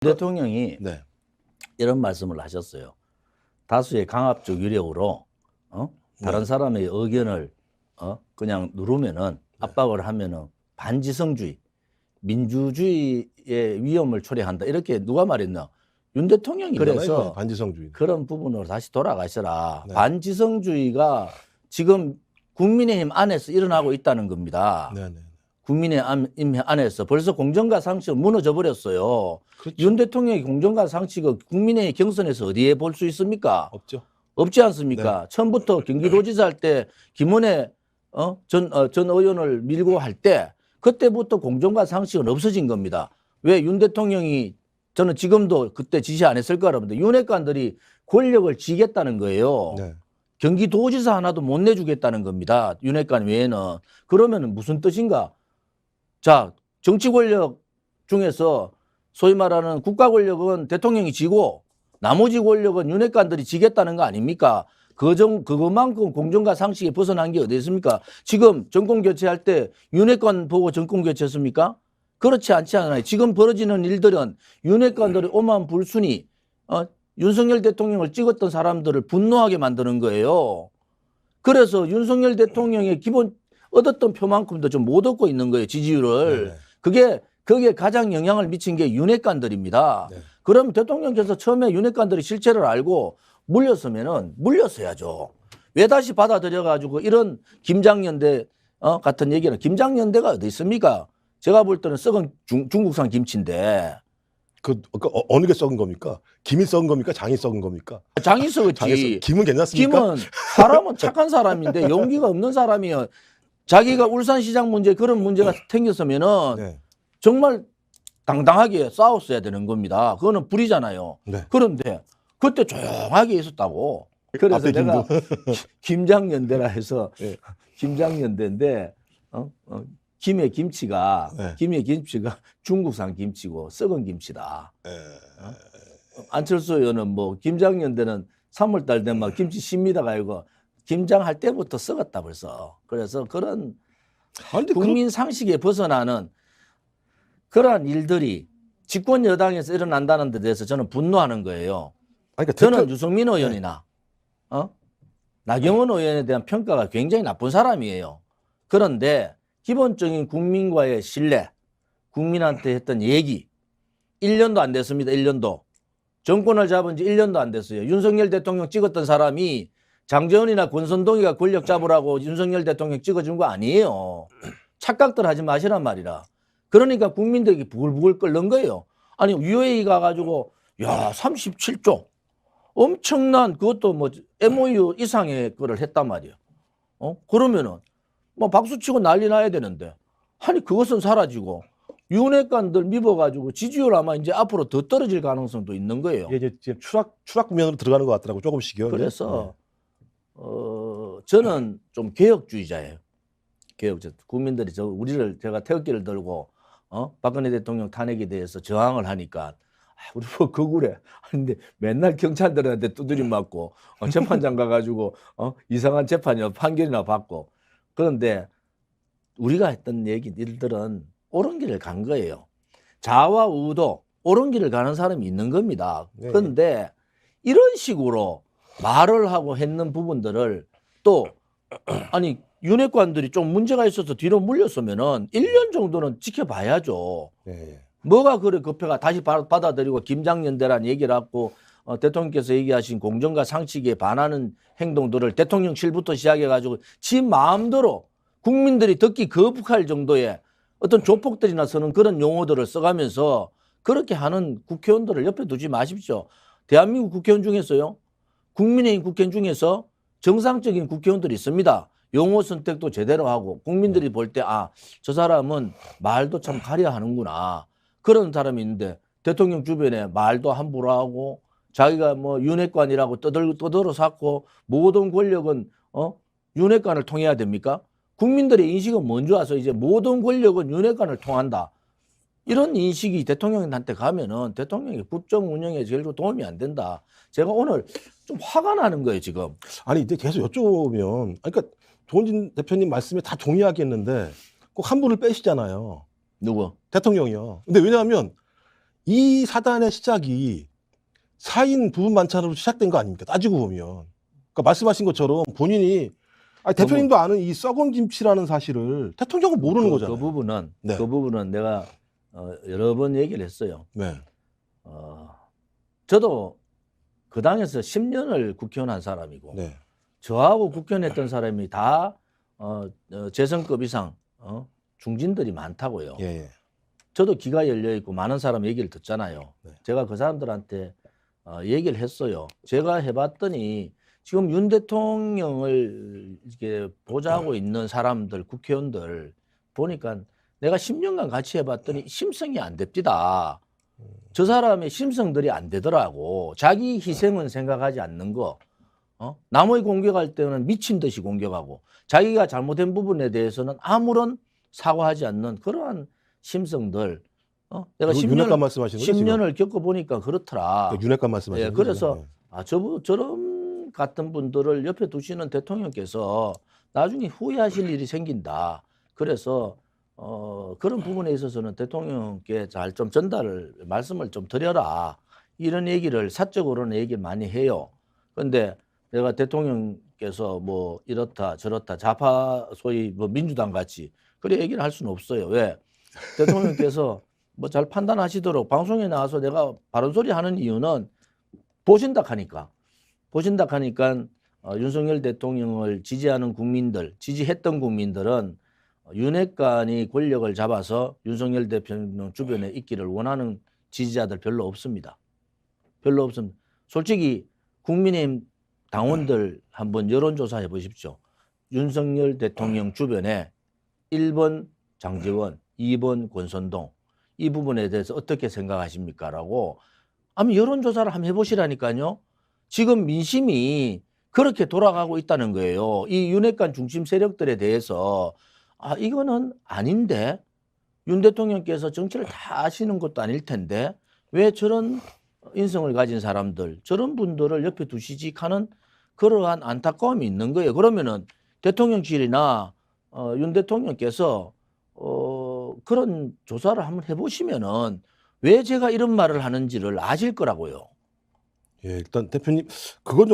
대통령이 네. 이런 말씀을 하셨어요. 다수의 강압적 유력으로 다른 사람의 의견을 그냥 누르면은 압박을 하면은 반지성주의, 민주주의의 위험을 초래한다. 이렇게 누가 말했나? 윤 대통령이. 그래서 반지성주의. 그런 부분으로 다시 돌아가시라. 네. 반지성주의가 지금 국민의힘 안에서 일어나고 있다는 겁니다. 네. 국민의힘 안에서 벌써 공정과 상식은 무너져 버렸어요. 그렇죠. 윤 대통령의 공정과 상식을 국민의 경선에서 어디에 볼 수 있습니까? 없죠. 없지 않습니까? 처음부터 경기도지사 할 때 김은혜 전 의원을 밀고 할 때 그때부터 공정과 상식은 없어진 겁니다. 왜 윤 대통령이 저는 지금도 그때 지시 안 했을 거라는데 윤핵관들이 권력을 쥐겠다는 거예요. 네. 경기도지사 하나도 못 내주겠다는 겁니다. 윤핵관 외에는. 그러면 무슨 뜻인가? 자, 정치 권력 중에서 소위 말하는 국가 권력은 대통령이 쥐고 나머지 권력은 윤핵관들이 쥐겠다는 거 아닙니까? 그것만큼 공정과 상식에 벗어난 게 어디 있습니까? 지금 정권 교체할 때 윤핵관 보고 정권 교체했습니까? 그렇지 않지 않아요. 지금 벌어지는 일들은 윤핵관들이 오만 불순이 윤석열 대통령을 찍었던 사람들을 분노하게 만드는 거예요. 그래서 윤석열 대통령의 기본 얻었던 표만큼도 좀 못 얻고 있는 거예요. 지지율을. 네네. 거기에 가장 영향을 미친 게 윤핵관들입니다. 네. 그럼 대통령께서 처음에 윤핵관들이 실체를 알고 물렸으면은 물렸어야죠. 왜 다시 받아들여 가지고 이런 김장연대 같은 얘기는 김장연대가 어디 있습니까? 제가 볼 때는 썩은 중국산 김치인데. 어느 게 썩은 겁니까? 김이 썩은 겁니까? 장이 썩은 겁니까? 장이 썩었지. 김은 괜찮습니까? 김은 사람은 착한 사람인데 용기가 없는 사람이요. 자기가 울산시장 문제 그런 문제가 생겼으면은 네. 정말 당당하게 싸웠어야 되는 겁니다. 그거는 불이잖아요. 네. 그런데 그때 조용하게 있었다고. 그래서 내가 김장연대라 해서 네. 김장연대인데 김의 김치가 네. 중국산 김치고 썩은 김치다. 네. 안철수 의원은 뭐 김장연대는 3월달 되면 막 김치 십니다가 아니고 김장할 때부터 썩었다 벌써. 그래서 그런 국민 상식에 벗어나는 그러한 일들이 집권 여당에서 일어난다는 데 대해서 저는 분노하는 거예요. 그러니까 저는 유승민 의원이나 나경원 의원에 대한 평가가 굉장히 나쁜 사람이에요. 그런데 기본적인 국민과의 신뢰, 국민한테 했던 얘기 1년도 안 됐습니다. 1년도. 정권을 잡은 지 1년도 안 됐어요. 윤석열 대통령 찍었던 사람이 장제원이나 권선동이가 권력 잡으라고 윤석열 대통령 찍어준 거 아니에요. 착각들 하지 마시란 말이라. 그러니까 국민들이 부글부글 끓는 거예요. 아니 UAE 가가지고 야 37조 엄청난 그것도 뭐 MOU 이상의 거를 했단 말이에요. 그러면은 뭐 박수치고 난리 나야 되는데 아니 그것은 사라지고 윤핵관들 미워가지고 지지율 아마 이제 앞으로 더 떨어질 가능성도 있는 거예요. 이게 이제 추락 국면으로 들어가는 것 같더라고 조금씩요. 그래서 저는 좀 개혁주의자예요. 개혁주의. 국민들이 제가 태극기를 들고 박근혜 대통령 탄핵에 대해서 저항을 하니까 우리 뭐 거구래. 근데 맨날 경찰들한테 두드려 맞고 재판장 가가지고 이상한 재판이나 판결이나 받고 그런데 우리가 했던 일들은 옳은 길을 간 거예요. 좌와 우도 옳은 길을 가는 사람이 있는 겁니다. 네. 그런데 이런 식으로 말을 하고 했는 부분들을 또 아니 윤핵관들이 좀 문제가 있어서 뒤로 물렸으면은 1년 정도는 지켜봐야죠. 네. 뭐가 그래 급해가 다시 받아들이고 김장연대란 얘기를 하고 대통령께서 얘기하신 공정과 상식에 반하는 행동들을 대통령실부터 시작해가지고 지 마음대로 국민들이 듣기 거북할 정도의 어떤 조폭들이나 쓰는 그런 용어들을 써가면서 그렇게 하는 국회의원들을 옆에 두지 마십시오. 대한민국 국회의원 중에서요. 국민의힘 국회의원 중에서 정상적인 국회의원들이 있습니다. 용어 선택도 제대로 하고 국민들이 볼 때 저 사람은 말도 참 가려 하는구나. 그런 사람이 있는데 대통령 주변에 말도 함부로 하고 자기가 뭐 윤핵관이라고 떠들어 쌓고 모든 권력은 윤핵관을 통해야 됩니까? 국민들의 인식은 뭔지 와서 이제 모든 권력은 윤핵관을 통한다. 이런 인식이 대통령한테 가면은 대통령의 국정 운영에 제일 도움이 안 된다. 제가 오늘 좀 화가 나는 거예요, 지금. 아니, 이제 계속 여쭤보면, 그러니까 조원진 대표님 말씀에 다 동의하겠는데 꼭 한 분을 빼시잖아요. 누구? 대통령이요. 근데 왜냐하면 이 사단의 시작이 사인 부분 만찬으로 시작된 거 아닙니까? 따지고 보면. 그러니까 말씀하신 것처럼 본인이 대표님도 아는 이 썩은 김치라는 사실을 대통령은 모르는 거잖아요. 네. 그 부분은 내가 여러 번 얘기를 했어요. 네. 저도 그 당에서 10년을 국회의원 한 사람이고 네. 저하고 국회의원 했던 사람이 다 재선급 이상 중진들이 많다고요. 예. 저도 귀가 열려 있고 많은 사람 얘기를 듣잖아요. 네. 제가 그 사람들한테 얘기를 했어요. 제가 해봤더니 지금 윤 대통령을 이렇게 보좌하고 있는 사람들, 국회의원들 보니까 내가 10년간 같이 해봤더니 심성이 안 됩디다. 저 사람의 심성들이 안 되더라고. 자기 희생은 생각하지 않는 거. 남의 공격할 때는 미친 듯이 공격하고 자기가 잘못된 부분에 대해서는 아무런 사과하지 않는 그러한 심성들. 내가 윤핵관 말씀하시는 거죠? 10년을 겪어보니까 그렇더라. 윤핵관 말씀하시는 예, 거죠? 그래서 저런 같은 분들을 옆에 두시는 대통령께서 나중에 후회하실 일이 생긴다. 그래서 그런 부분에 있어서는 대통령께 잘 좀 전달을 말씀을 좀 드려라. 이런 얘기를 사적으로는 얘기를 많이 해요. 그런데 내가 대통령께서 뭐 이렇다 저렇다 좌파 소위 뭐 민주당 같이 그래 얘기를 할 수는 없어요. 왜? 대통령께서 뭐 잘 판단하시도록 방송에 나와서 내가 바른 소리 하는 이유는 보신다 하니까 윤석열 대통령을 지지하는 국민들, 지지했던 국민들은 윤핵관이 권력을 잡아서 윤석열 대통령 주변에 있기를 원하는 지지자들 별로 없습니다. 별로 없습니다. 솔직히 국민의힘 당원들 한번 여론조사 해보십시오. 윤석열 대통령 주변에 1번 장제원, 2번 권선동 이 부분에 대해서 어떻게 생각하십니까? 라고 한번 여론조사를 한번 해보시라니까요. 지금 민심이 그렇게 돌아가고 있다는 거예요. 이 윤핵관 중심 세력들에 대해서 이거는 아닌데 윤 대통령께서 정치를 다 아시는 것도 아닐 텐데 왜 저런 인성을 가진 사람들 저런 분들을 옆에 두시지 하는 그러한 안타까움이 있는 거예요. 그러면은 대통령실이나 윤 대통령께서 그런 조사를 한번 해보시면은 왜 제가 이런 말을 하는지를 아실 거라고요. 예, 일단 대표님 그건 좀